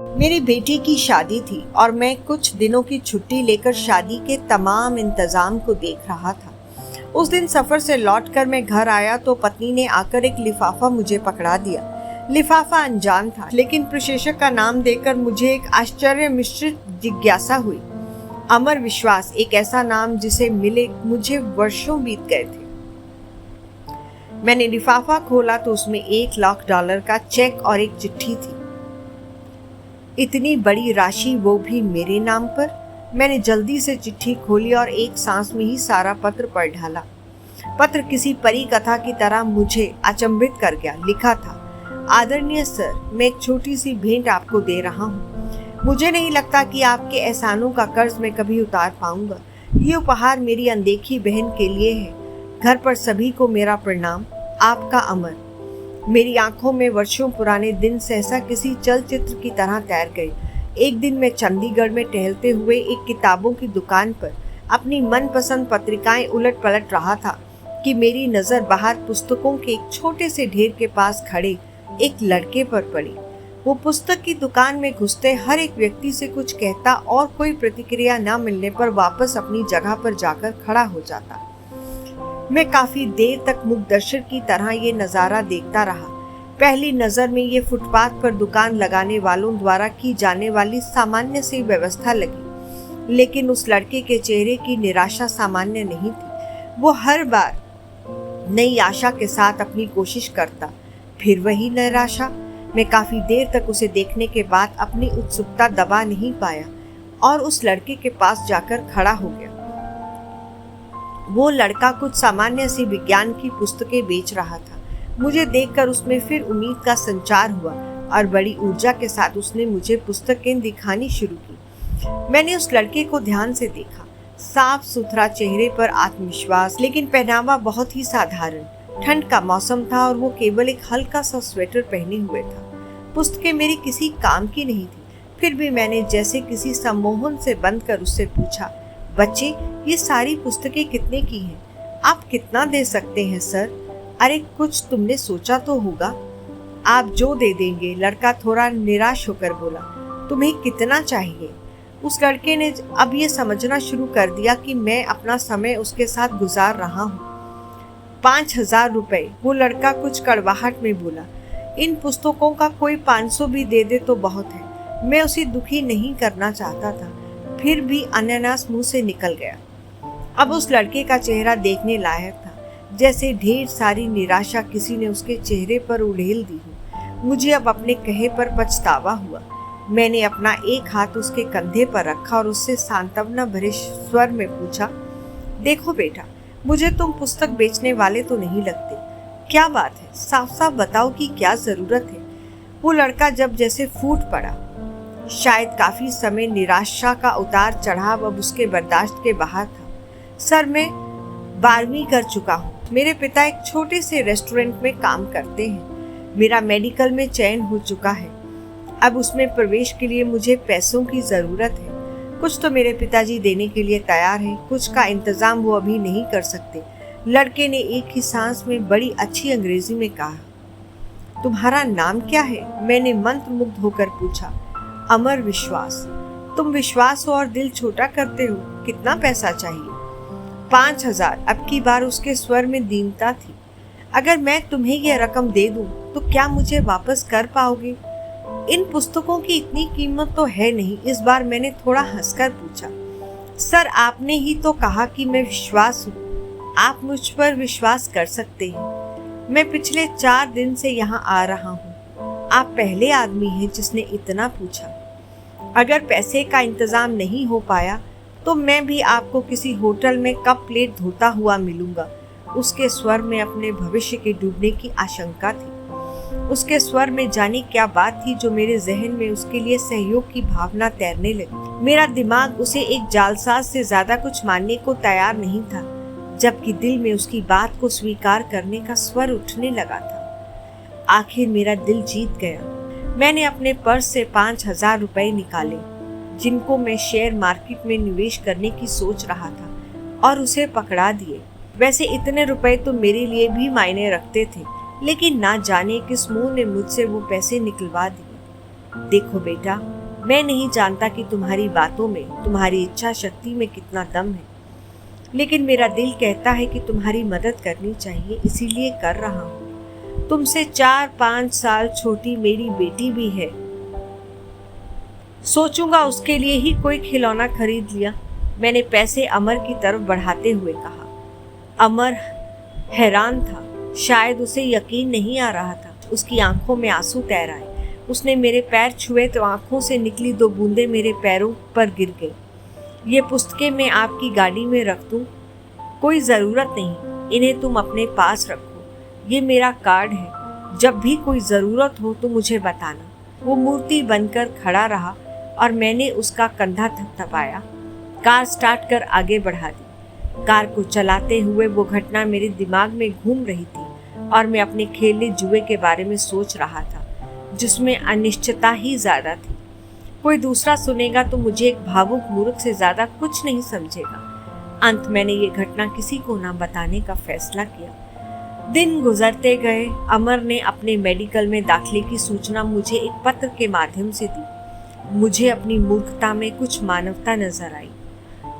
मेरी बेटी की शादी थी और मैं कुछ दिनों की छुट्टी लेकर शादी के तमाम इंतजाम को देख रहा था। उस दिन सफर से लौटकर मैं घर आया तो पत्नी ने आकर एक लिफाफा मुझे पकड़ा दिया। लिफाफा अनजान था, लेकिन प्रशेषक का नाम देखकर मुझे एक आश्चर्य मिश्रित जिज्ञासा हुई। अमर विश्वास, एक ऐसा नाम जिसे मिले मुझे वर्षों बीत गए थे। मैंने लिफाफा खोला तो उसमें $1,00,000 का चेक और एक चिट्ठी थी। इतनी बड़ी राशि, वो भी मेरे नाम पर। मैंने जल्दी से चिट्ठी खोली और एक सांस में ही सारा पत्र पढ़ डाला। पत्र किसी परी कथा की तरह मुझे अचंभित कर गया। लिखा था, आदरणीय सर, मैं एक छोटी सी भेंट आपको दे रहा हूँ। मुझे नहीं लगता कि आपके एहसानों का कर्ज मैं कभी उतार पाऊंगा। ये उपहार मेरी अनदेखी बहन के लिए है। घर पर सभी को मेरा प्रणाम। आपका अमर। मेरी आंखों में वर्षों पुराने दिन सहसा किसी चलचित्र की तरह तैर गए। एक दिन मैं चंडीगढ़ में टहलते हुए एक किताबों की दुकान पर अपनी मनपसंद पत्रिकाएं उलट पलट रहा था कि मेरी नज़र बाहर पुस्तकों के एक छोटे से ढेर के पास खड़े एक लड़के पर पड़ी। वो पुस्तक की दुकान में घुसते हर एक व्यक्ति से कुछ कहता और कोई प्रतिक्रिया न मिलने पर वापस अपनी जगह पर जाकर खड़ा हो जाता। मैं काफी देर तक मुग्दर्शक की तरह ये नज़ारा देखता रहा। पहली नज़र में ये फुटपाथ पर दुकान लगाने वालों द्वारा की जाने वाली सामान्य सी व्यवस्था लगी, लेकिन उस लड़के के चेहरे की निराशा सामान्य नहीं थी। वो हर बार नई आशा के साथ अपनी कोशिश करता, फिर वही निराशा। मैं काफी देर तक उसे देखने के बाद अपनी उत्सुकता दबा नहीं पाया और उस लड़के के पास जाकर खड़ा हो गया। वो लड़का कुछ सामान्य सी विज्ञान की पुस्तकें बेच रहा था। मुझे देखकर उसमें फिर उम्मीद का संचार हुआ और बड़ी ऊर्जा के साथ उसने मुझे पुस्तकें दिखानी शुरू की। मैंने उस लड़के को ध्यान से देखा। साफ सुथरा चेहरे पर आत्मविश्वास, लेकिन पहनावा बहुत ही साधारण। ठंड का मौसम था और वो केवल एक हल्का सा स्वेटर पहने हुए था। पुस्तकें मेरी किसी काम की नहीं थी, फिर भी मैंने जैसे किसी सम्मोहन से बंद कर उससे पूछा, बच्चे, ये सारी पुस्तकें कितने की हैं? आप कितना दे सकते हैं सर? अरे कुछ तुमने सोचा तो होगा। आप जो दे देंगे, लड़का थोड़ा निराश होकर बोला। तुम्हें कितना चाहिए? उस लड़के ने अब ये समझना शुरू कर दिया कि मैं अपना समय उसके साथ गुजार रहा हूँ। 5,000 रुपए, वो लड़का कुछ कड़वाहट में बोला। इन पुस्तकों का कोई 500 भी दे दे तो बहुत है। मैं उसे दुखी नहीं करना चाहता था, फिर भी अनायास मुंह से निकल गया। अब उस लड़के का चेहरा देखने लायक था, जैसे ढेर सारी निराशा किसी ने उसके चेहरे पर उड़ेल दी हो। मुझे अब अपने कहे पर पछतावा हुआ। मैंने अपना एक हाथ उसके कंधे पर रखा और उससे सांत्वना भरे स्वर में पूछा, देखो बेटा, मुझे तुम पुस्तक बेचने वाले तो नहीं लगते। क्या बात है, साफ साफ बताओ कि क्या जरूरत है? वो लड़का जब जैसे फूट पड़ा। शायद काफी समय निराशा का उतार चढ़ाव अब उसके बर्दाश्त के बाहर था। सर, मैं 12वीं कर चुका हूँ। मेरे पिता एक छोटे से रेस्टोरेंट में काम करते हैं। मेरा मेडिकल में चयन हो चुका है। अब उसमें प्रवेश के लिए मुझे पैसों की ज़रूरत है। कुछ तो मेरे पिताजी देने के लिए तैयार हैं, कुछ का इंतज़ाम वो अभी नहीं कर सकते। लड़के ने एक ही सांस में बड़ी अच्छी अंग्रेजी में कहा। तुम्हारा नाम क्या है? मैंने मंत्रमुग्ध होकर पूछा। अमर विश्वास। तुम विश्वास हो और दिल छोटा करते हो। कितना पैसा चाहिए? 5,000। अब की बार उसके स्वर में दीनता थी। अगर मैं तुम्हें यह रकम दे दूं तो क्या मुझे वापस कर पाओगे? इन पुस्तकों की इतनी कीमत तो है नहीं। इस बार मैंने थोड़ा हंसकर पूछा। सर, आपने ही तो कहा कि मैं विश्वास हूँ। आप मुझ पर विश्वास कर सकते हैं। मैं पिछले 4 दिन से यहाँ आ रहा हूँ। आप पहले आदमी हैं जिसने इतना पूछा। अगर पैसे का इंतजाम नहीं हो पाया तो मैं भी आपको किसी होटल में कप प्लेट धोता हुआ मिलूंगा। उसके स्वर में अपने भविष्य के डूबने की आशंका थी। उसके स्वर में जाने क्या बात थी जो मेरे जहन में उसके लिए सहयोग की भावना तैरने लगी। मेरा दिमाग उसे एक जालसाज से ज्यादा कुछ मानने को तैयार नहीं था, जबकि दिल में उसकी बात को स्वीकार करने का स्वर उठने लगा था। आखिर मेरा दिल जीत गया। मैंने अपने पर्स से 5,000 रुपए निकाले, जिनको मैं शेयर मार्केट में निवेश करने की सोच रहा था, और उसे पकड़ा दिए। वैसे इतने रुपए तो मेरे लिए भी मायने रखते थे, लेकिन ना जाने किस मुंह ने मुझसे वो पैसे निकलवा दिए। देखो बेटा, मैं नहीं जानता कि तुम्हारी बातों में, तुम्हारी इच्छा शक्ति में कितना दम है, लेकिन मेरा दिल कहता है कि तुम्हारी मदद करनी चाहिए, इसीलिए कर रहा हूँ। तुमसे 4-5 साल छोटी मेरी बेटी भी है। सोचूंगा उसके लिए ही कोई खिलौना खरीद लिया। मैंने पैसे अमर की तरफ बढ़ाते हुए कहा। अमर हैरान था, शायद उसे यकीन नहीं आ रहा था। उसकी आंखों में आंसू तैर आए। उसने मेरे पैर छुए तो आंखों से निकली 2 बूंदें मेरे पैरों पर गिर गई। ये पुस्तकें मैं आपकी गाड़ी में रख दूं? कोई ज़रूरत नहीं, इन्हें तुम अपने पास रखो। ये मेरा कार्ड है, जब भी कोई ज़रूरत हो तो मुझे बताना। वो मूर्ति बनकर खड़ा रहा और मैंने उसका कंधा थपथपाया। कार स्टार्ट कर आगे बढ़ा दी। कार को चलाते हुए वो घटना मेरे दिमाग में घूम रही थी और मैं अपने खेले जुए के बारे में सोच रहा था, जिसमें अनिश्चितता ही ज़्यादा थी। कोई दूसरा सुनेगा तो मुझे एक भावुक मूर्ख से ज़्यादा कुछ नहीं समझेगा। अंत मैंने ये घटना किसी को ना बताने का फैसला किया। दिन गुजरते गए। अमर ने अपने मेडिकल में दाखिले की सूचना मुझे एक पत्र के माध्यम से दी। मुझे अपनी मूर्खता में कुछ मानवता नजर आई।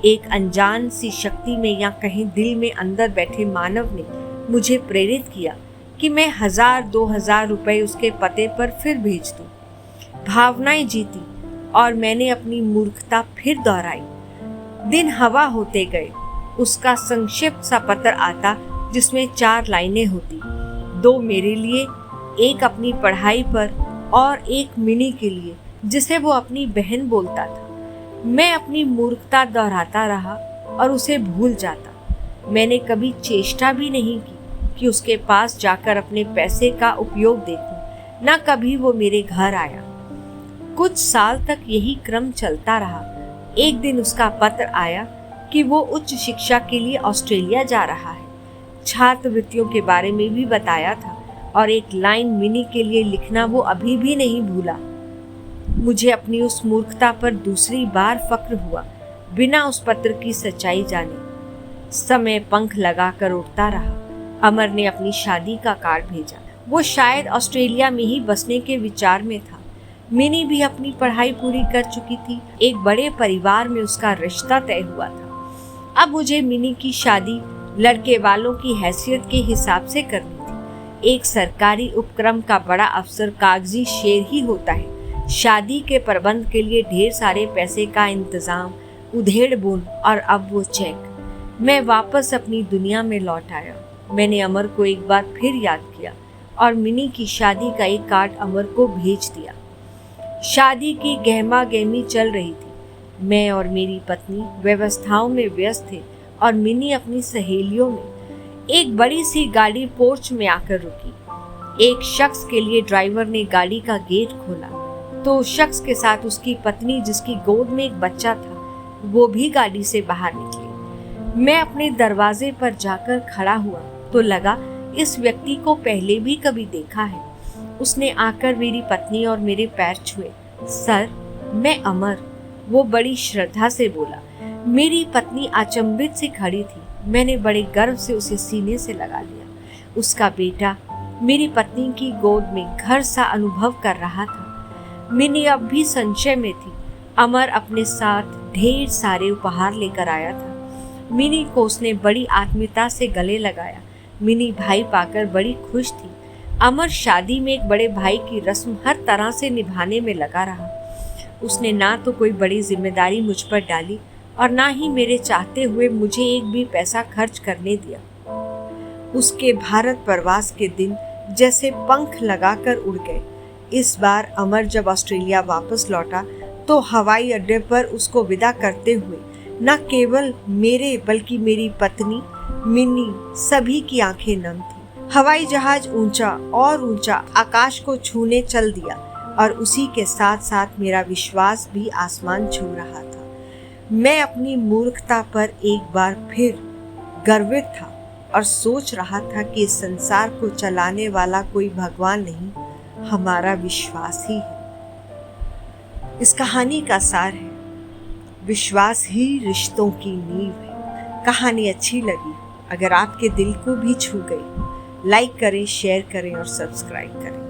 एक अनजान सी शक्ति में या कहीं दिल में अंदर बैठे मानव ने मुझे प्रेरित किया कि मैं 1000-2000 रुपए उसके पते पर फिर भेज दूं। भावनाएं जीती और मैंने अपनी मूर्खता फिर दोहराई। दिन हवा होते गए। उसका संक्षिप्त सा पत्र आता जिसमें 4 लाइनें होती, 2 मेरे लिए, एक अपनी पढ़ाई पर और एक मिनी के लिए, जिसे वो अपनी बहन बोलता था। मैं अपनी मूर्खता दोहराता रहा और उसे भूल जाता। मैंने कभी चेष्टा भी नहीं की कि उसके पास जाकर अपने पैसे का उपयोग देखूं। न कभी वो मेरे घर आया। कुछ साल तक यही क्रम चलता रहा। एक दिन उसका पत्र आया कि वो उच्च शिक्षा के लिए ऑस्ट्रेलिया जा रहा है। छात्रवृत्तियों के बारे में भी बताया था और एक लाइन मिनी के लिए लिखना वो अभी भी नहीं भूला। मुझे अपनी उस मूर्खता पर दूसरी बार फक्र हुआ, बिना उस पत्र की सच्चाई जाने। समय पंख लगाकर उड़ता रहा। अमर ने अपनी शादी का कार्ड भेजा। वो शायद ऑस्ट्रेलिया में ही बसने के विचार में था। मिनी भी अपनी पढ़ाई पूरी कर चुकी थी। एक बड़े परिवार में उसका रिश्ता तय हुआ था। अब मुझे मिनी की शादी लड़के वालों की हैसियत के हिसाब से करनी थी। एक सरकारी उपक्रम का बड़ा अफसर कागजी शेर ही होता है। शादी के प्रबंध के लिए ढेर सारे पैसे का इंतजाम, उधेड़-बुन और अब वो चेक। मैं वापस अपनी दुनिया में लौट आया। मैंने अमर को एक बार फिर याद किया और मिनी की शादी का एक कार्ड अमर को भेज दिया। शादी की गहमा गहमी चल रही थी। मैं और मेरी पत्नी व्यवस्थाओं में व्यस्त थे और मिनी अपनी सहेलियों में। एक बड़ी सी गाड़ी पोर्च में आकर रुकी। एक शख्स के लिए ड्राइवर ने गाड़ी का गेट खोला तो शख्स के साथ उसकी पत्नी, जिसकी गोद में एक बच्चा था, वो भी गाड़ी से बाहर निकली। मैं अपने दरवाजे पर जाकर खड़ा हुआ तो लगा इस व्यक्ति को पहले भी कभी देखा है। उसने आकर मेरी पत्नी और मेरे पैर छुए। सर, मैं अमर, वो बड़ी श्रद्धा से बोला। मेरी पत्नी अचंभित से खड़ी थी। मैंने बड़े गर्व से उसे सीने से लगा लिया। उसका बेटा मेरी पत्नी की गोद में घर सा अनुभव कर रहा था। मिनी अब भी संशय में थी। अमर अपने साथ ढेर सारे उपहार लेकर आया था। मिनी को उसने बड़ी आत्मीयता से गले लगाया। मिनी भाई पाकर बड़ी खुश थी। अमर शादी में एक बड़े भाई की रस्म हर तरह से निभाने में लगा रहा। उसने ना तो कोई बड़ी जिम्मेदारी मुझ पर डाली और ना ही मेरे चाहते हुए मुझे एक भी पैसा खर्च करने दिया। उसके भारत प्रवास के दिन जैसे पंख लगाकर उड़ गए। इस बार अमर जब ऑस्ट्रेलिया वापस लौटा तो हवाई अड्डे पर उसको विदा करते हुए न केवल मेरे बल्कि मेरी पत्नी, मिनी, सभी की आंखें नम थी। हवाई जहाज ऊंचा और ऊंचा आकाश को छूने चल दिया और उसी के साथ साथ मेरा विश्वास भी आसमान छू रहा था। मैं अपनी मूर्खता पर एक बार फिर गर्वित था और सोच रहा था कि इस संसार को चलाने वाला कोई भगवान नहीं, हमारा विश्वास ही है। इस कहानी का सार है, विश्वास ही रिश्तों की नींव है। कहानी अच्छी लगी, अगर आपके दिल को भी छू गई, लाइक करें, शेयर करें और सब्सक्राइब करें।